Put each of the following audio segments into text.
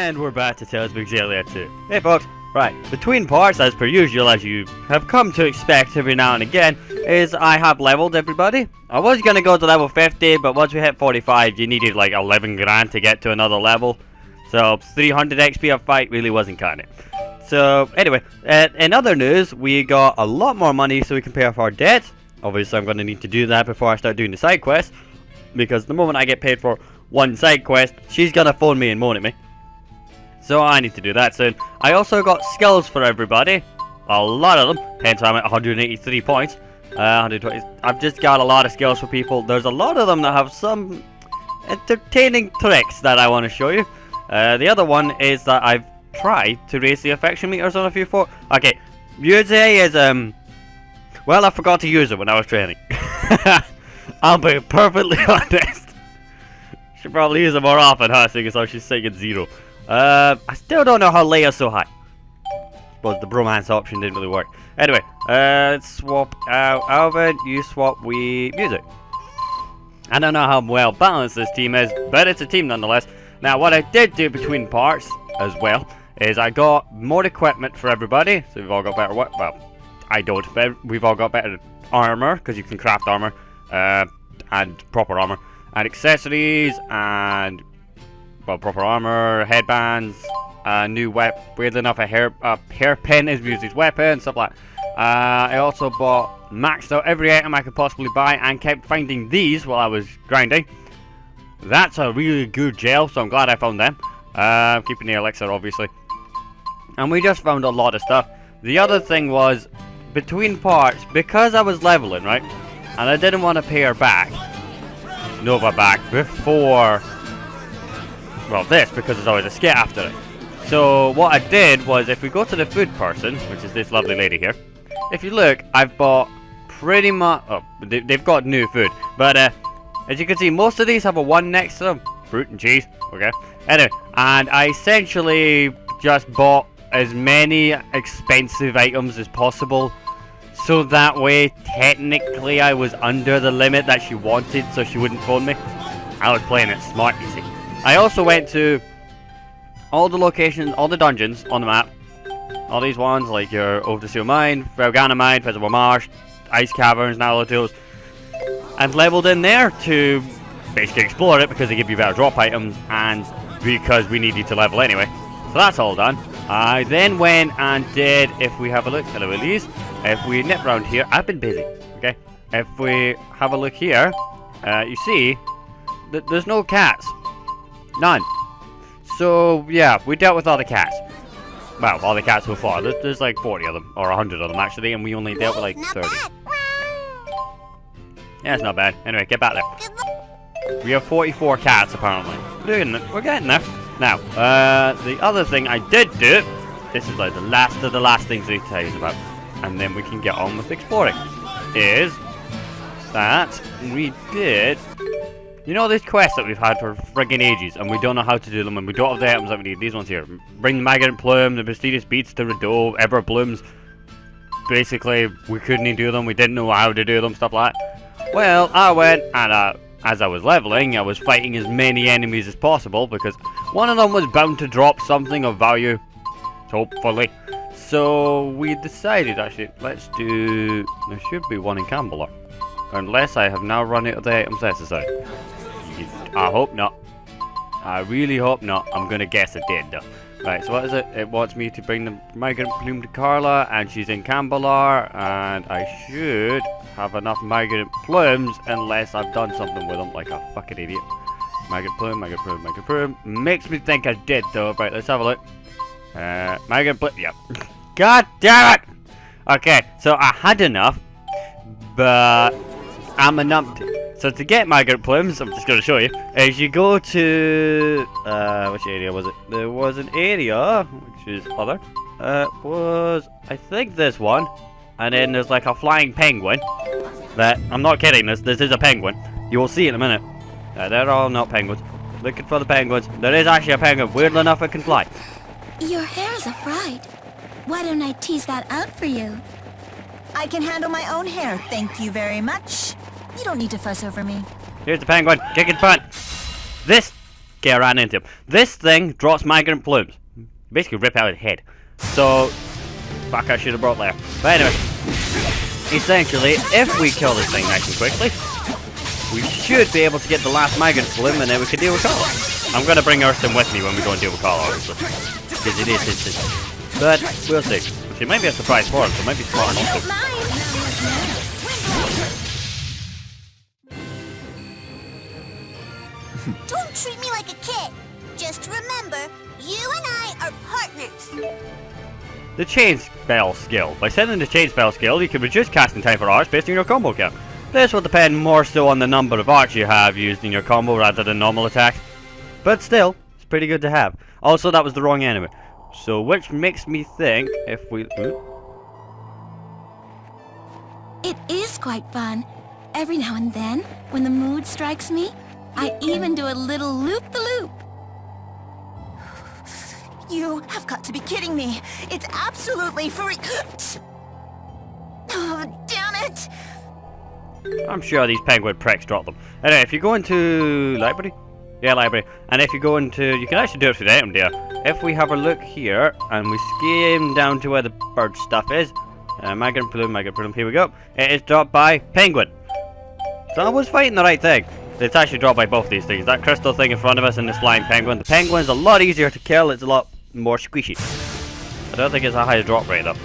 And we're back to Tales of Xillia 2. Hey folks, right, between parts, as per usual, as you have come to expect every now and again, is I have leveled everybody. I was going to go to level 50, but once we hit 45, you needed like 11 grand to get to another level. So 300 XP a fight really wasn't cutting it. So anyway, in other news, we got a lot more money so we can pay off our debts. Obviously I'm going to need to do that before I start doing the side quests, because the moment I get paid for one side quest, she's going to phone me and moan at me. So I need to do that soon. I also got skills for everybody. A lot of them. Hence I'm at 183 points. 120. I've just got a lot of skills for people. There's a lot of them that have some entertaining tricks that I want to show you. The other one is that I've tried to raise the affection meters on a few folk. Okay, Rideaux is well, I forgot to use it when I was training. I'll be perfectly honest. Should probably use it more often, huh? Seeing as how she's saying it's 0. I still don't know how Leia's so high. Suppose the bromance option didn't really work. Anyway, let's swap out Alvin. You swap music. I don't know how well balanced this team is, but it's a team nonetheless. Now, what I did do between parts as well is I got more equipment for everybody. So we've all got better. Well, I don't, but we've all got better armor because you can craft armor and proper armor and accessories and. Well, proper armor, headbands, new weapon. Weirdly enough, a hairpin is used as weapon, stuff like that. I also bought, maxed out every item I could possibly buy and kept finding these while I was grinding. That's a really good gel, so I'm glad I found them. Keeping the elixir, obviously. And we just found a lot of stuff. The other thing was, between parts, because I was leveling, right? And I didn't want to pay her back, Nova back, before... Well, this, because there's always a skit after it. So, what I did was, if we go to the food person, which is this lovely lady here, if you look, I've bought pretty much... Oh, they've got new food. But, as you can see, most of these have a 1 next to them. Fruit and cheese, okay? Anyway, and I essentially just bought as many expensive items as possible. So that way, technically, I was under the limit that she wanted, so she wouldn't phone me. I was playing it smart, you see. I also went to all the locations, all the dungeons on the map. All these ones, like your Overseer Mine, Felgana Mine, Festival Marsh, Ice Caverns, Nalatos. I've leveled in there to basically explore it because they give you better drop items and because we needed to level anyway. So that's all done. I then went and did, if we have a look, hello Elise, if we nip around here, I've been busy, okay? If we have a look here, you see that there's no cats. None. So, yeah, we dealt with all the cats. Well, all the cats so far. There's like 40 of them, or 100 of them actually, and we only dealt with like 30. Yeah, it's not bad. Anyway, get back there. We have 44 cats apparently. We're getting there. Now, the other thing I did do, this is like the last of the last things I need to tell you about, and then we can get on with exploring, is that we did... You know these quests that we've had for friggin' ages, and we don't know how to do them, and we don't have the items that we need. These ones here. Bring the Migrant Plume, the Mysterious Beats to Rideaux, Ever Blooms. Basically, we couldn't even do them, we didn't know how to do them, stuff like that. Well, I went, and as I was leveling, I was fighting as many enemies as possible, because one of them was bound to drop something of value. Hopefully. So, we decided, actually, let's do... There should be one in Campbell. Unless I have now run out of the items necessary. I hope not. I really hope not. I'm gonna guess it did though. Right, so what is it? It wants me to bring the Migrant Plume to Carla, and she's in Cambalar, and I should have enough Migrant Plumes unless I've done something with them like a fucking idiot. Migrant Plume, Migrant Plume, Migrant Plume. Makes me think I did though. Right, let's have a look. Migrant Plume, yep. God damn it! Okay, so I had enough, but I'm a numpty. So to get Migrant Plumes, I'm just going to show you, is you go to, which area was it? There was an area, which is other, was, I think this one, and then there's like a flying penguin, that, I'm not kidding, this is a penguin, you will see in a minute, they're all not penguins, looking for the penguins, there is actually a penguin, weirdly enough it can fly. Your hair is a fright, why don't I tease that out for you? I can handle my own hair, thank you very much. You don't need to fuss over me. Here's the penguin, kick and punt. This get ran into him. This thing drops migrant plumes. Basically rip out his head. So, fuck, I should have brought there. But anyway, essentially, if we kill this thing nice and quickly, we should be able to get the last migrant plume and then we can deal with Carla. I'm gonna bring Urston with me when we go and deal with Carla, obviously. Because it is his sister. But, we'll see. She might be a surprise for him, so it might be smart not to. Don't treat me like a kid. Just remember, you and I are partners. The chain spell skill. By setting the chain spell skill, you can reduce casting time for arts based on your combo count. This will depend more so on the number of arts you have used in your combo rather than normal attacks. But still, it's pretty good to have. Also, that was the wrong enemy. So, which makes me think if we... It is quite fun. Every now and then, when the mood strikes me, I even do a little loop-the-loop. You have got to be kidding me. It's absolutely free. Oh, damn it. I'm sure these penguin pricks drop them. Anyway, if you go into library, yeah, library, and if you go into, you can actually do it through the item there. If we have a look here and we skim down to where the bird stuff is, migrant plume, here we go. It is dropped by penguin. So I was fighting the right thing. It's actually dropped by both these things. That crystal thing in front of us and this flying penguin. The penguin's a lot easier to kill. It's a lot more squishy. I don't think it's a high drop rate though.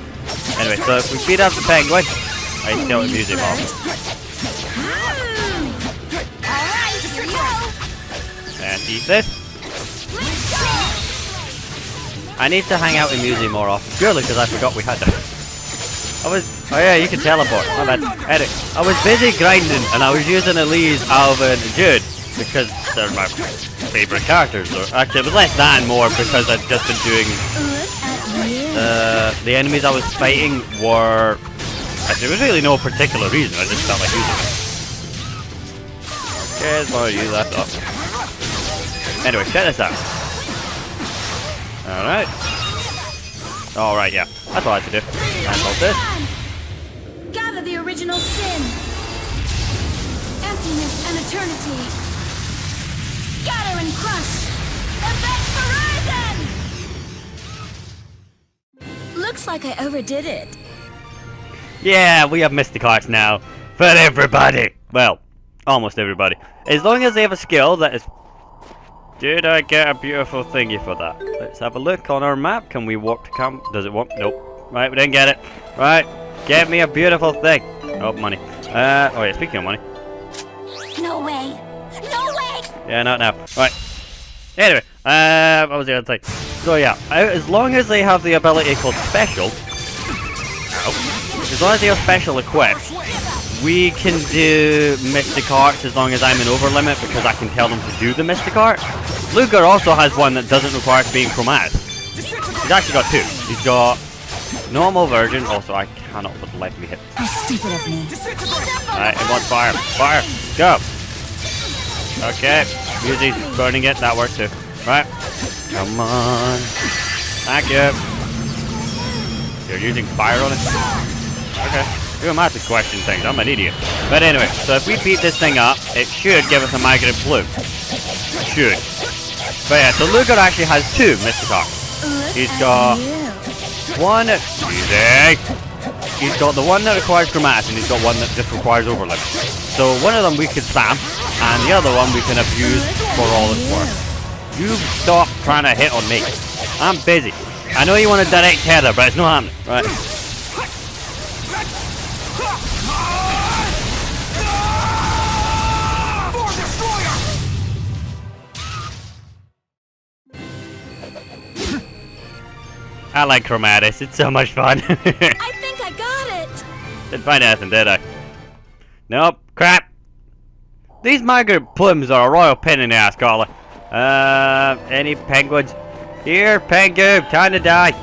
Anyway, so if we beat up the penguin, I still have music off. And eat this. I need to hang out in music more often. Purely because I forgot we had that. Oh yeah, you can teleport. My bad. Edit. I was busy grinding and I was using Elise, Alvin, and Jude because they're my favourite characters. Or actually, it was less than more because I'd just been doing. The enemies I was fighting were. Actually, there was really no particular reason. I just felt like using them. Okay, as far as you left up. Anyway, check this out. Alright. Alright, yeah. That's what I had to do. Cancel this. Gather the original sin. Emptiness and eternity. Scatter and crush. Event Horizon! Looks like I overdid it. Yeah, we have Mystic Arts now. For everybody. Well, almost everybody. As long as they have a skill that is... Did I get a beautiful thingy for that? Let's have a look on our map. Can we walk to camp? Does it want? Nope. Right, we didn't get it. Right, get me a beautiful thing. Oh, money. Oh yeah, speaking of money. No way. No way. Yeah, not now. Right. Anyway, what was the other thing? So yeah, as long as they have the ability called special, as long as they have special equipped, we can do Mystic Arts as long as I'm in over limit because I can tell them to do the Mystic Art. Luger also has one that doesn't require to be in chromatic. He's actually got two. He's got normal version. Also, I cannot let me hit. How stupid of me. Alright, it wants fire. Fire. Go. Okay. Music's burning it. That works too. Right. Come on. Thank you. You're using fire on it? Okay. Who am I to question things? I'm an idiot. But anyway, so if we beat this thing up, it should give us a migrant plume. Should. But yeah, so Luger actually has two Mystic Arts. He's got one. Easy. He's got the one that requires chromatic, and he's got one that just requires overlap. So one of them we can spam, and the other one we can abuse for all it's worth. You stop trying to hit on me. I'm busy. I know you want a direct tether, but it's not happening. Right. I like chromatics, it's so much fun. I think I got it. Didn't find anything, did I? Nope, crap. These migrant plumes are a royal pain in the ass, Carla. Any penguins? Here, penguin, time to die.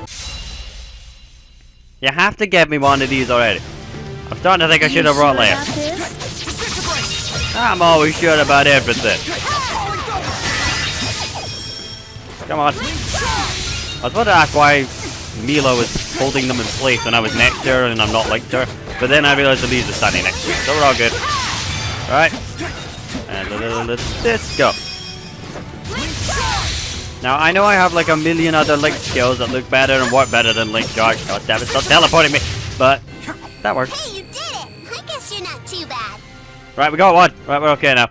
You have to give me one of these already. I'm starting to think I should have brought less. I'm always sure about everything. Come on. I was about to ask why Mila was holding them in place when I was next to her and I'm not linked to her. But then I realized Elise was standing next to me. So we're all good. Alright. And let's go. Now, I know I have like a million other Link skills that look better and work better than Link Charge. God damn it, stop teleporting me. But, that works. Hey, you did it! I guess you're not too bad. Right, we got one. Right, we're okay now.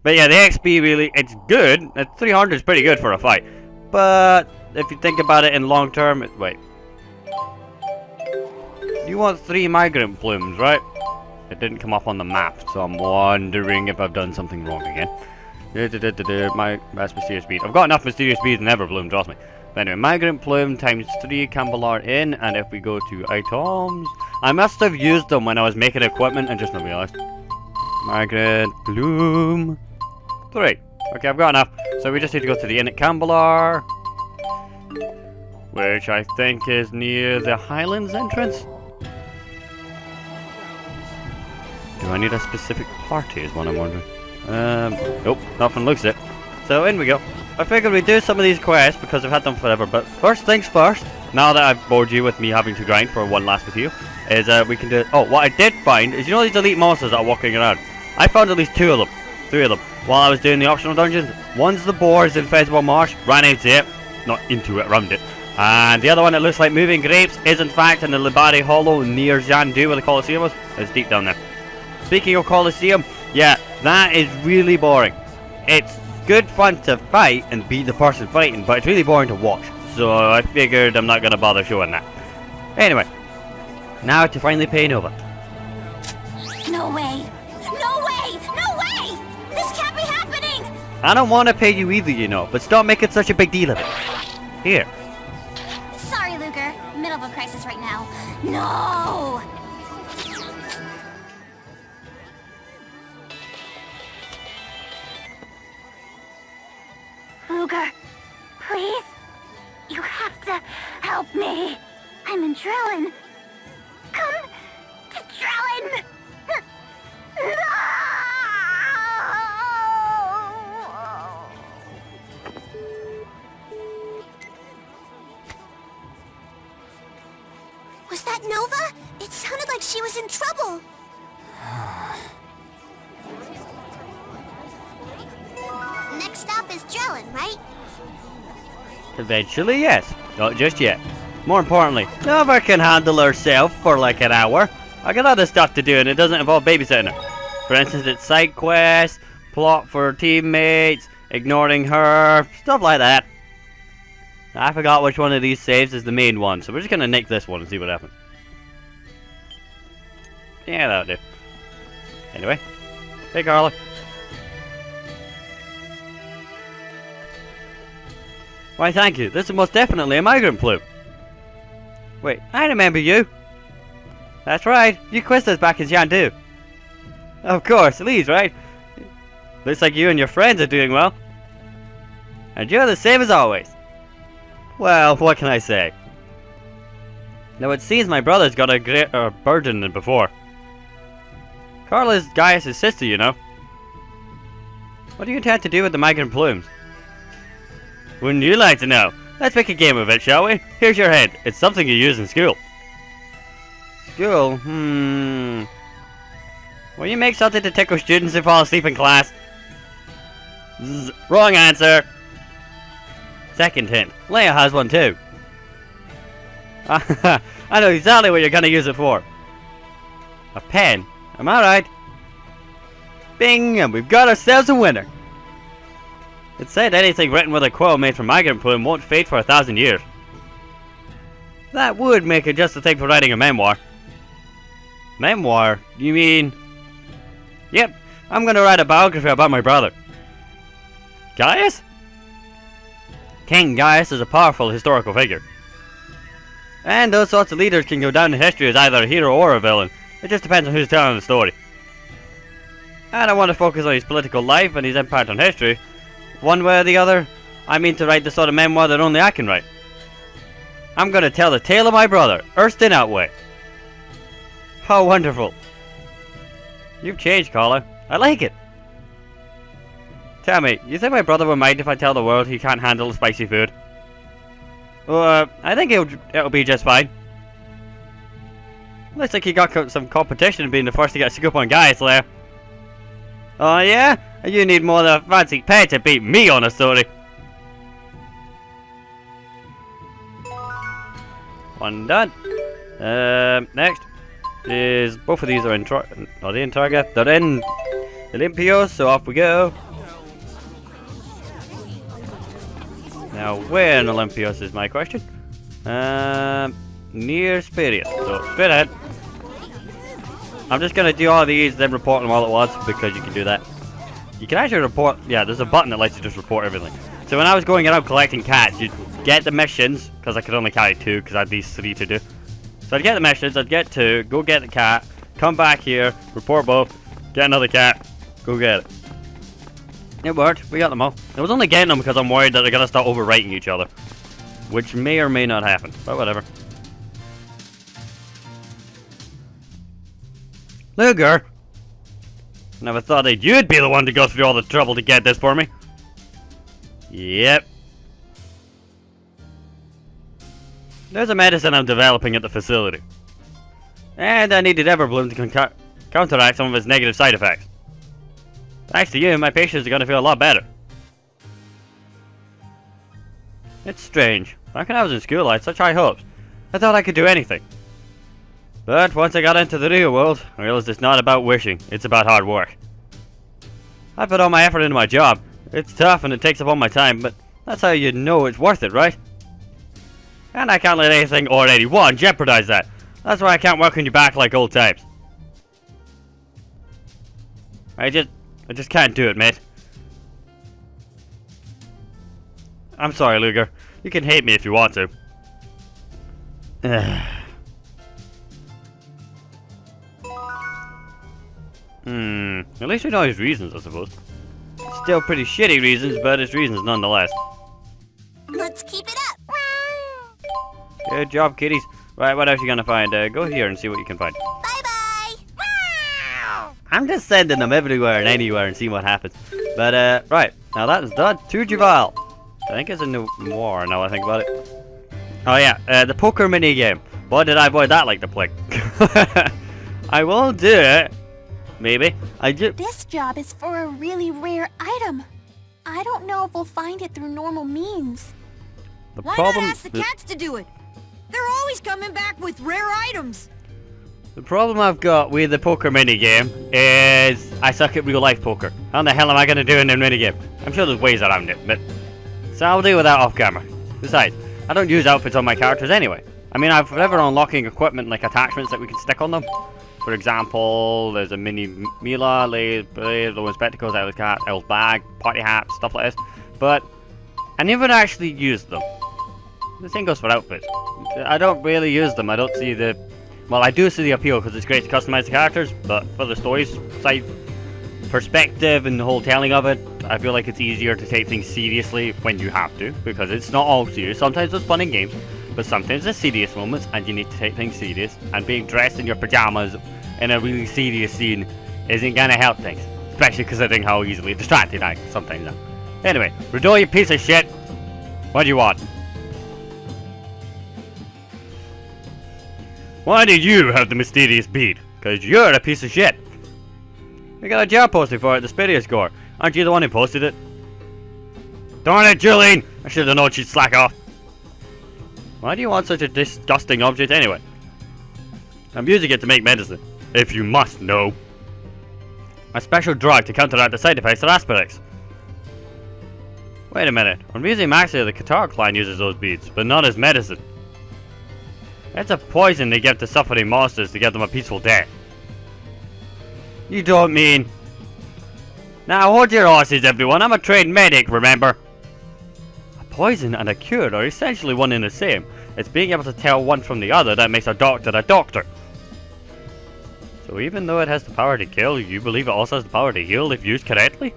But yeah, the XP really, it's good. 300 is pretty good for a fight. But, if you think about it in long term, wait. You want 3 migrant plumes, right? It didn't come up on the map, so I'm wondering if I've done something wrong again. My best mysterious bead. I've got enough mysterious beads in Everbloom, trust me. But anyway, migrant plume times 3 Cambalar in, and if we go to items, I must have used them when I was making equipment and just not realized. Migrant plume 3. Okay, I've got enough. So we just need to go to the inn at Cambalar, which I think is near the Highlands entrance. Do I need a specific party is what I'm wondering. Nope, nothing looks it. So in we go. I figured we'd do some of these quests because I've had them forever, but first things first, now that I've bored you with me having to grind for one last with you, is we can do, oh, what I did find is, you know these elite monsters that are walking around? I found at least 2 of them, 3 of them, while I was doing the optional dungeons. One's the boars in Fezball Marsh, ran into it, not into it, around it. And the other one that looks like moving grapes is in fact in the Libari Hollow near Xandu where the Colosseum was. It's deep down there. Speaking of Colosseum, yeah, that is really boring. It's good fun to fight and be the person fighting, but it's really boring to watch. So I figured I'm not going to bother showing that. Anyway, now to finally pay Nova. No way! No way! No way! This can't be happening! I don't want to pay you either, you know, but stop making such a big deal of it. Here. Sorry, Luger. Middle of a crisis right now. No! Luger, please. You have to help me. I'm in Drellin. Come to Drellin. No! Was that Nova? It sounded like she was in trouble. Next stop is Drellin, right? Eventually, yes. Not just yet. More importantly, Nova can handle herself for like an hour. I got other stuff to do and it doesn't involve babysitting her. For instance, it's side quests, plot for her teammates, ignoring her, stuff like that. I forgot which one of these saves is the main one, so we're just gonna nick this one and see what happens. Yeah, that'll do. Anyway, hey Carla. Why, thank you. This is most definitely a migrant plume. Wait, I remember you. That's right. You quizzed us back in Xandu. Of course, Lee's right. Looks like you and your friends are doing well. And you're the same as always. Well, what can I say? Now it seems my brother's got a greater burden than before. Carla's Gaius' sister, you know. What do you intend to do with the migrant plumes? Wouldn't you like to know? Let's make a game of it, shall we? Here's your head. It's something you use in school. School? Will you make something to tickle students who fall asleep in class? Wrong answer. Second hint. Leia has one too. I know exactly what you're gonna use it for. A pen. Am I right? Bing! And we've got ourselves a winner. It said anything written with a quill made from migrant plume won't fade for 1,000 years. That would make it just the thing for writing a memoir. Memoir? You mean... Yep, I'm gonna write a biography about my brother. Gaius? King Gaius is a powerful historical figure. And those sorts of leaders can go down in history as either a hero or a villain. It just depends on who's telling the story. I don't want to focus on his political life and his impact on history. One way or the other, I mean to write the sort of memoir that only I can write. I'm gonna tell the tale of my brother, Erskine Outway. How wonderful. You've changed, Carla. I like it. Tell me, you think my brother would mind if I tell the world he can't handle spicy food? Well, I think it'll be just fine. Looks like he got some competition in being the first to get a scoop on Gaius there. Oh yeah? And you need more than a fancy pet to beat me on a story. One done. Next is both of these are in are they in Targa? They're in Olympios, so off we go. Now where in Olympios is my question? Near Spirius. So straight ahead. I'm just gonna do all these, then report them all at once because you can do that. You can actually report. Yeah, there's a button that lets you just report everything. So when I was going around collecting cats, you'd get the missions because I could only carry 2 because I had these 3 to do. So I'd get the missions, I'd get 2, go get the cat, come back here, report both, get another cat, go get it. It worked, we got them all. I was only getting them because I'm worried that they're gonna start overwriting each other. Which may or may not happen, but whatever. Luger! Never thought that you'd be the one to go through all the trouble to get this for me. Yep. There's a medicine I'm developing at the facility. And I needed Everbloom to counteract some of its negative side effects. Thanks to you, my patients are going to feel a lot better. It's strange. Back when I was in school, I had such high hopes. I thought I could do anything. But once I got into the real world, I realized it's not about wishing, it's about hard work. I put all my effort into my job. It's tough and it takes up all my time, but that's how you know it's worth it, right? And I can't let anything or anyone jeopardize that. That's why I can't work on your back like old times. I just can't do it, mate. I'm sorry, Luger. You can hate me if you want to. At least we know his reasons, I suppose. Still pretty shitty reasons, but it's reasons nonetheless. Let's keep it up. Good job, kiddies. Right, what else you gonna find? Go here and see what you can find. Bye-bye. I'm just sending them everywhere and anywhere and see what happens. But, right. Now that is done. To Duval. I think it's a new war now I think about it. Oh yeah, the poker mini game. Boy, did I avoid that like the plague. I will do it. Maybe. This job is for a really rare item. I don't know if we'll find it through normal means. The Why problem, not ask the cats to do it? They're always coming back with rare items. The problem I've got with the poker mini game is I suck at real life poker. How the hell am I going to do in a mini game? I'm sure there's ways around it, but so I'll deal with that off camera. Besides, I don't use outfits on my characters anyway. I mean, I've forever unlocking equipment like attachments that we can stick on them. For example, there's a mini Mila, the spectacles, Elle's cat, Elle's bag, party hat, stuff like this. But I never actually use them. The same goes for outfits. I don't really use them. I don't see the... Well, I do see the appeal because it's great to customize the characters, but for the story side perspective and the whole telling of it, I feel like it's easier to take things seriously when you have to, because it's not all serious. Sometimes it's fun in games, but sometimes there's serious moments and you need to take things serious, and being dressed in your pajamas in a really serious scene isn't gonna help things, especially considering how easily distracted I sometimes am. Anyway, Rideaux, you piece of shit! What do you want? Why do you have the mysterious bead? Cause you're a piece of shit. We got a job posting for it at the Spirius score. Aren't you the one who posted it? Darn it, Julian! I should have known she'd slack off. Why do you want such a disgusting object anyway? I'm using it to make medicine, if you must know. A special drug to counteract the side effects of aspirix. Wait a minute, on Museum Maxia the Qatar clan uses those beads, but not as medicine. It's a poison they give to suffering monsters to give them a peaceful death. You don't mean... Now hold your horses everyone, I'm a trained medic, remember? A poison and a cure are essentially one and the same. It's being able to tell one from the other that makes a doctor a doctor. So even though it has the power to kill, you believe it also has the power to heal if used correctly?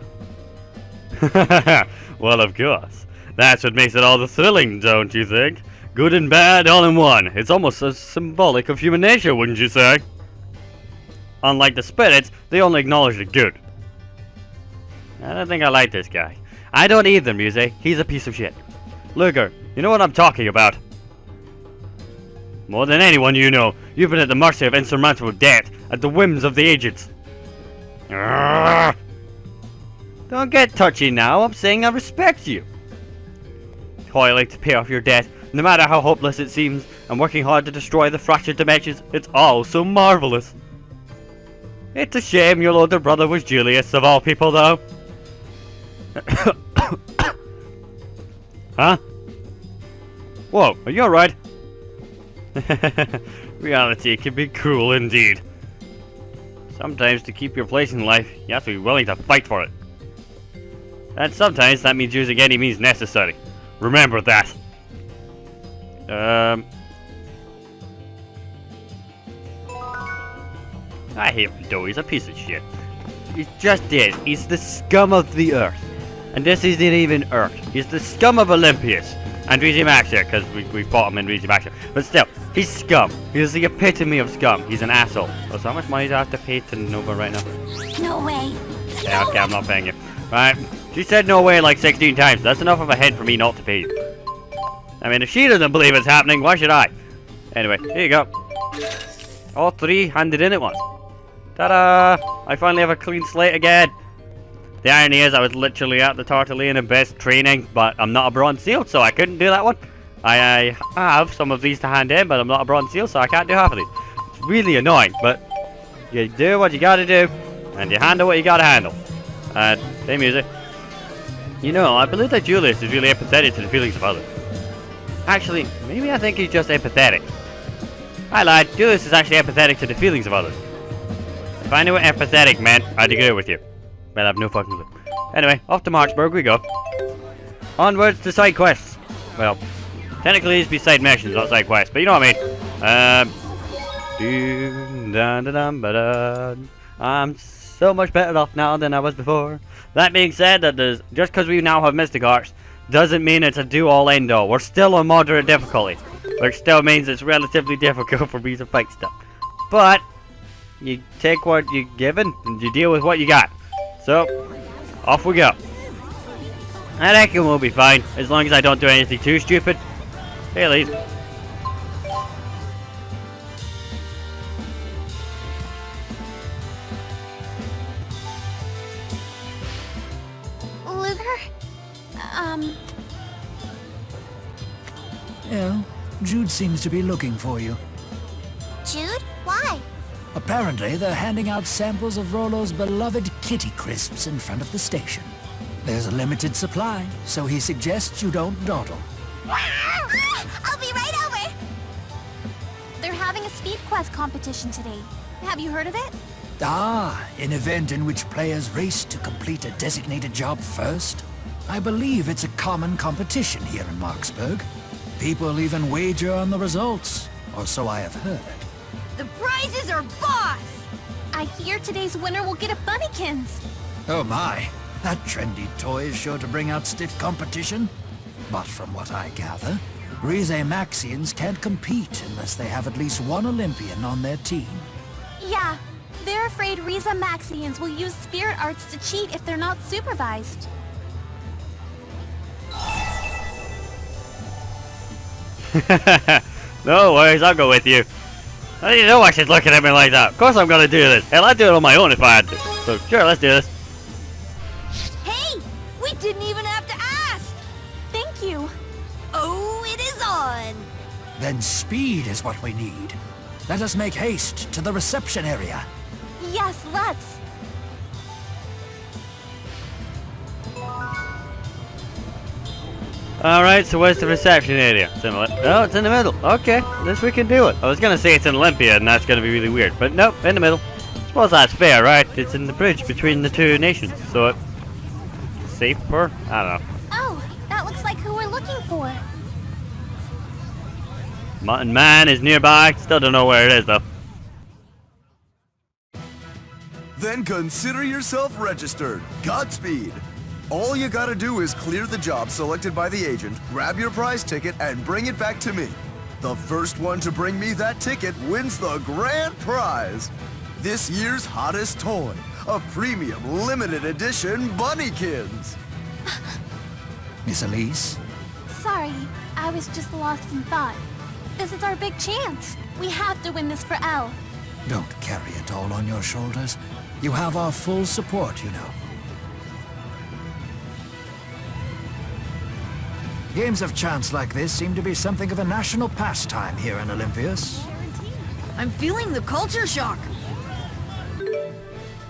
Well, of course. That's what makes it all the thrilling, don't you think? Good and bad all in one. It's almost as symbolic of human nature, wouldn't you say? Unlike the spirits, they only acknowledge the good. I don't think I like this guy. I don't either, Muse. He's a piece of shit. Luger, you know what I'm talking about. More than anyone you know, you've been at the mercy of insurmountable debt, at the whims of the agents. Don't get touchy now. I'm saying I respect you. Toiling to pay off your debt, no matter how hopeless it seems, and working hard to destroy the fractured dimensions, it's all so marvelous. It's a shame your older brother was Julius, of all people, though. Huh? Whoa, are you alright? Reality can be cruel indeed. Sometimes to keep your place in life, you have to be willing to fight for it. And sometimes that means using any means necessary. Remember that. I hate Rideaux, he's a piece of shit. He's just it. He's the scum of the earth. And this isn't even Earth. He's the scum of Olympus. And Maxia, because we fought him in Maxia. But still, he's scum. He's the epitome of scum. He's an asshole. So how much money do I have to pay to Nova right now? No way. Yeah, okay, I'm not paying you. Right. She said no way like 16 times. That's enough of a hint for me not to pay you. I mean, if she doesn't believe it's happening, why should I? Anyway, here you go. All three handed in at once. Ta-da! I finally have a clean slate again. The irony is I was literally at the Tartalian Abyss training, but I'm not a bronze seal, so I couldn't do that one. I have some of these to hand in, but I'm not a bronze seal, so I can't do half of these. It's really annoying, but you do what you gotta do, and you handle what you gotta handle. Same music. You know, I believe that Julius is really empathetic to the feelings of others. Actually, maybe I think he's just empathetic. I lied, Julius is actually empathetic to the feelings of others. If I knew what empathetic meant, I'd agree with you. But I have no fucking clue. Anyway, off to Marchburg we go. Onwards to side quests. Well, technically these be side missions, not side quests, but you know what I mean. I'm so much better off now than I was before. That being said, just because we now have Mystic Arts, doesn't mean it's a do-all end-all. We're still on moderate difficulty, which still means it's relatively difficult for me to fight stuff. But you take what you're given, and you deal with what you got. So, off we go. I reckon we'll be fine, as long as I don't do anything too stupid. Hey, Elise. Luther? Yeah, Jude seems to be looking for you. Jude? Why? Apparently, they're handing out samples of Rollo's beloved Kitty Crisps in front of the station. There's a limited supply, so he suggests you don't dawdle. I'll be right over. They're having a speed quest competition today. Have you heard of it? Ah, an event in which players race to complete a designated job first? I believe it's a common competition here in Marksburg. People even wager on the results, or so I have heard. The prizes are boss! I hear today's winner will get a Bunnykins. Oh my, that trendy toy is sure to bring out stiff competition. But from what I gather, Rideaux Maxians can't compete unless they have at least one Olympian on their team. Yeah, they're afraid Rideaux Maxians will use spirit arts to cheat if they're not supervised. No worries, I'll go with you. I didn't know why she's looking at me like that. Of course I'm gonna do this. Hell, I'd do it on my own if I had to. So, sure, let's do this. Hey! We didn't even have to ask! Thank you. Oh, it is on! Then speed is what we need. Let us make haste to the reception area. Yes, let's. Alright, so where's the reception area? It's in it's in the middle. Okay, this we can do it. I was gonna say it's in Olympia, and that's gonna be really weird. But nope, in the middle. Suppose that's fair, right? It's in the bridge between the two nations, so it's safer? I don't know. Oh, that looks like who we're looking for. Mutton Man is nearby. Still don't know where it is, though. Then consider yourself registered. Godspeed. All you gotta do is clear the job selected by the agent, grab your prize ticket, and bring it back to me. The first one to bring me that ticket wins the grand prize. This year's hottest toy, a premium limited edition Bunnykins. Miss Elise? Sorry, I was just lost in thought. This is our big chance. We have to win this for Elle. Don't carry it all on your shoulders. You have our full support, you know. Games of chance like this seem to be something of a national pastime here in Olympias. I'm feeling the culture shock.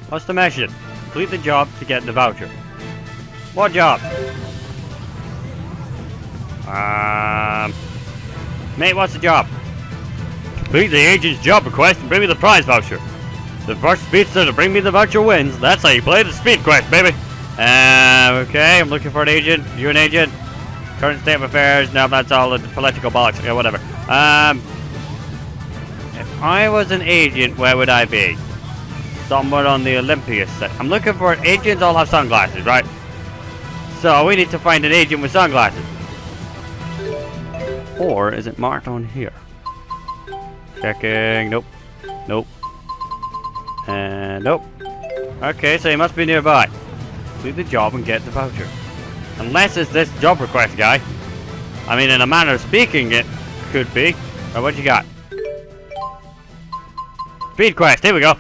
What's the mission? Complete the job to get the voucher. What job? Mate, what's the job? Complete the agent's job request and bring me the prize voucher. The first speedster to bring me the voucher wins. That's how you play the speed quest, baby. Okay, I'm looking for an agent. You an agent? Current state of affairs. No, that's all the political bollocks. Yeah, whatever. If I was an agent, where would I be? Somewhere on the Olympia set. I'm looking for an agent. All have sunglasses, right? So we need to find an agent with sunglasses. Or is it marked on here? Checking. Nope. Nope. And nope. Okay, so he must be nearby. Do the job and get the voucher. Unless it's this job request guy. I mean, in a manner of speaking, it could be. Right, what you got? Speed quest. Here we go.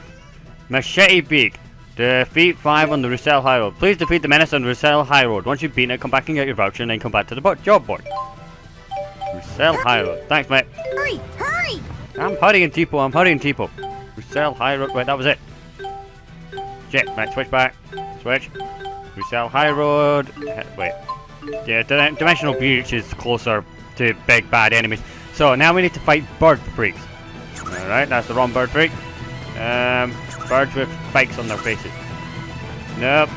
Machete Beak. Defeat 5 on the Rideaux High Road. Please defeat the menace on the Rideaux High Road. Once you've beaten it, come back and get your voucher and then come back to the job board. Rideaux High Road. Thanks, mate. Hurry, hurry! I'm hurrying, Tipo. I'm hurrying, Tipo. Rideaux High Road. Wait, that was it. Shit. Right, switch back. Switch. Rideaux High Road. Wait. Yeah, Dimensional Beach is closer to big bad enemies. So now we need to fight bird freaks. Alright, that's the wrong bird freak. Birds with spikes on their faces. Nope.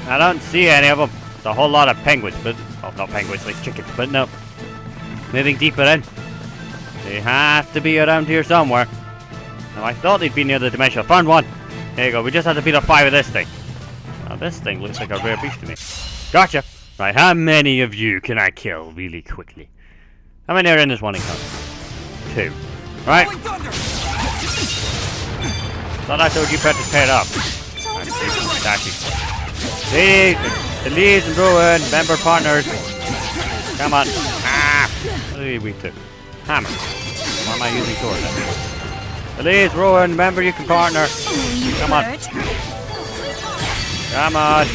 I don't see any of them. There's a whole lot of penguins, but... Oh, not penguins, like chickens, but no. Moving deeper in. They have to be around here somewhere. Now, I thought they'd be near the dimension. Found one! There you go, we just have to beat up 5 of this thing. Now, this thing looks like a rare beast to me. Gotcha! Right, how many of you can I kill really quickly? How many are in this one encounter? 2. Right? Thought I told you better pair up. The leads and ruin, member partners. Come on. Ah! What are we to? Hammer. Why am I using sword? The leads, ruin, member you can partner. Come on. Come on.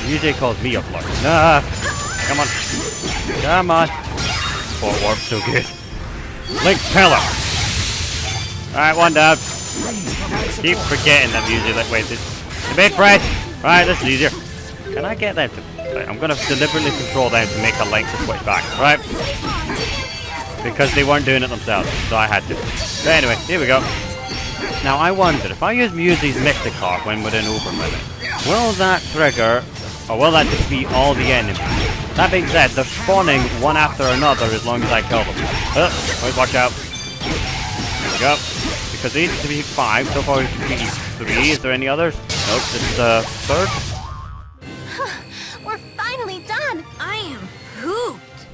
Usually calls me a flirt. Nah. Come on. Come on. Fort warp, so good. Link pillar. Alright, one down. Keep forgetting that usually like wait this. The big bread. Right, this is easier. Can I get them to right, I'm gonna deliberately control them to make a link to switch back, right? Because they weren't doing it themselves, so I had to. But anyway, here we go. Now I wonder if I use Musie's Mysticard when we're in Uber limit, will that trigger or will that defeat all the enemies? That being said, they're spawning one after another as long as I kill them. Wait, watch out. There we go. Because these to be 5, so far we've defeated 3. Is there any others? Nope, this is the 3rd. We're finally done! I am pooped.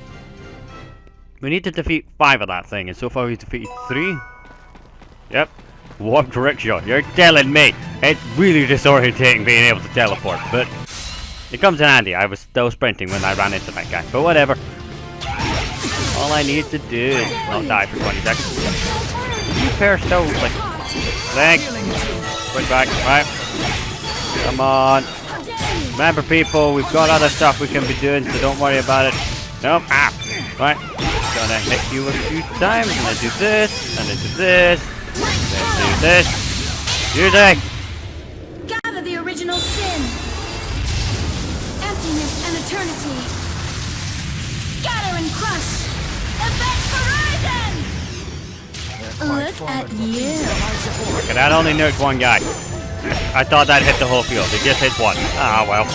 We need to defeat 5 of that thing, and so far we've defeated 3. Yep. Warped rickshaw. You're telling me. It's really disorientating being able to teleport, but it comes in handy. I was still sprinting when I ran into that guy, but whatever. All I need to do is not die for 20 seconds. You pair still like leg. Switch back, right? Come on. Remember people, we've got other stuff we can be doing, so don't worry about it. Nope. Ah. Right. Gonna hit you a few times, and then do this, and then do this, then do this. Music! Gather the original sin. Emptiness and eternity. Scatter and crush. Event Horizon! Look at you. Okay, that only nuked one guy. I thought that hit the whole field. It just hit one. Ah, well.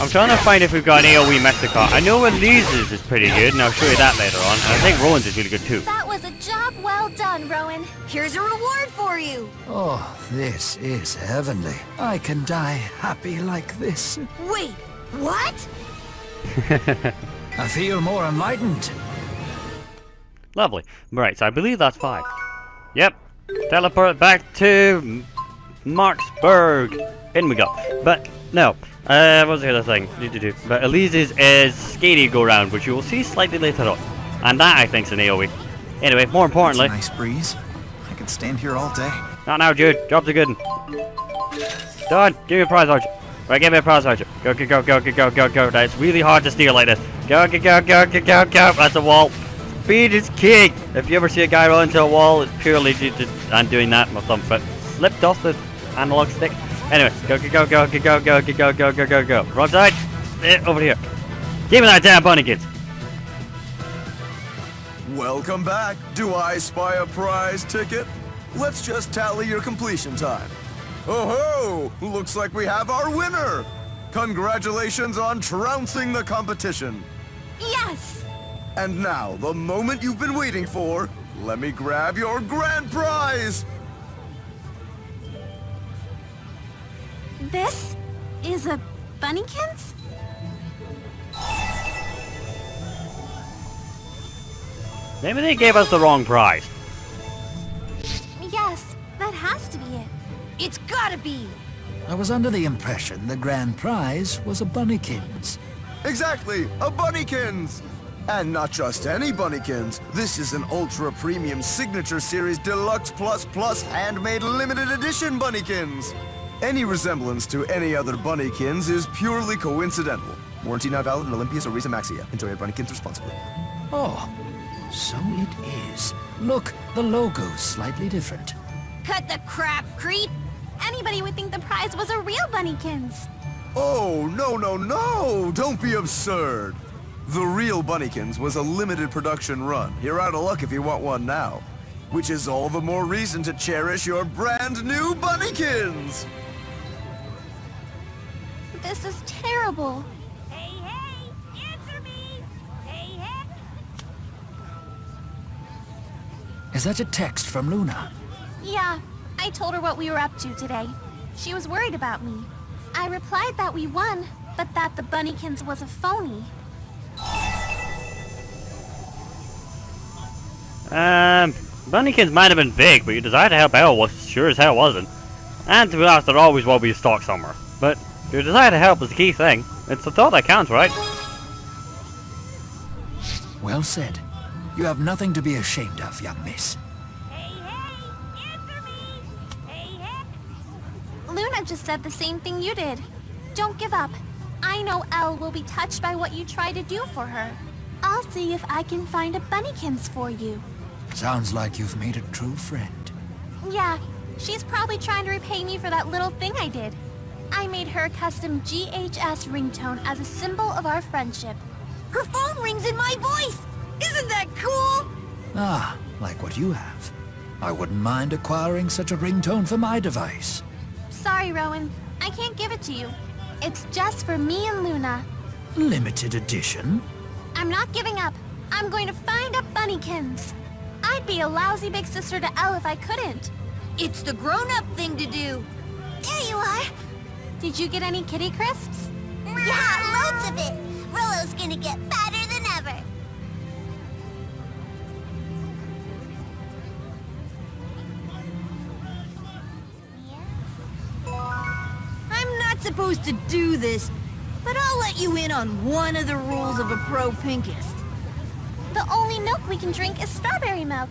I'm trying to find if we've got an AoE Mysticard. I know Elise's is pretty good, and I'll show you that later on. And I think Rowan's is really good too. That was a job well done, Rowan. Here's a reward for you. Oh, this is heavenly. I can die happy like this. Wait, what? I feel more enlightened. Lovely. Right, so I believe that's 5. Yep. Teleport back to Marksburg. In we go. But, no. What's the other thing? But Elise's is Skaty Go Round, which you will see slightly later on. And that, I think, is an AoE. Anyway, more importantly... Nice breeze. I could stand here all day. Not now, Jude. Job's a good one. Done. Give me a prize, Archie. Right, give me a prize voucher. Go, go, go, go, go, go, go, go. It's really hard to steal like this. Go, go, go, go, go, go, go. That's a wall. Speed is king. If you ever see a guy run into a wall, it's purely due to I'm doing that. My thumb foot slipped off the analog stick. Anyway, go, go, go, go, go, go, go, go, go, go, go, go. Wrong side. Over here. Give me that damn bunny kids. Welcome back. Do I spy a prize ticket? Let's just tally your completion time. Oh ho! Looks like we have our winner! Congratulations on trouncing the competition. Yes! And now, the moment you've been waiting for, let me grab your grand prize! This is a bunnykins? Maybe they gave us the wrong prize. Yes, that has to be it. It's gotta be. I was under the impression the grand prize was a Bunnykins. Exactly, a Bunnykins! And not just any Bunnykins. This is an ultra premium signature series deluxe plus handmade limited edition Bunnykins. Any resemblance to any other Bunnykins is purely coincidental. Warranty not valid in Olympias or Risa Maxia. Enjoy your Bunnykins responsibly. Oh, so it is. Look, the logo's slightly different. Cut the crap, creep. Anybody would think the prize was a real bunnykins. Oh, no! Don't be absurd! The real Bunnykins was a limited production run. You're out of luck if you want one now. Which is all the more reason to cherish your brand new Bunnykins! This is terrible. Hey, answer me. Hey. Is that a text from Luna? Yeah, I told her what we were up to today. She was worried about me. I replied that we won, but that the bunnykins was a phony. Bunnykins might have been fake, but your desire to help out was sure as hell wasn't. And to be honest, there always will be stock somewhere. But your desire to help is the key thing. It's the thought that counts, right? Well said. You have nothing to be ashamed of, young miss. Hey, answer me. Hey. Luna just said the same thing you did. Don't give up. I know Elle will be touched by what you try to do for her. I'll see if I can find a bunnykins for you. Sounds like you've made a true friend. Yeah, she's probably trying to repay me for that little thing I did. I made her a custom GHS ringtone as a symbol of our friendship. Her phone rings in my voice. Isn't that cool? Ah, like what you have. I wouldn't mind acquiring such a ringtone for my device. Sorry, Rowan. I can't give it to you. It's just for me and Luna. Limited edition? I'm not giving up. I'm going to find a bunnykins. I'd be a lousy big sister to Elle if I couldn't. It's the grown-up thing to do. There you are. Did you get any kitty crisps? Yeah, loads of it. Rollo's gonna get fatter than ever. I'm not supposed to do this, but I'll let you in on one of the rules of a pro pinkist. The only milk we can drink is strawberry milk.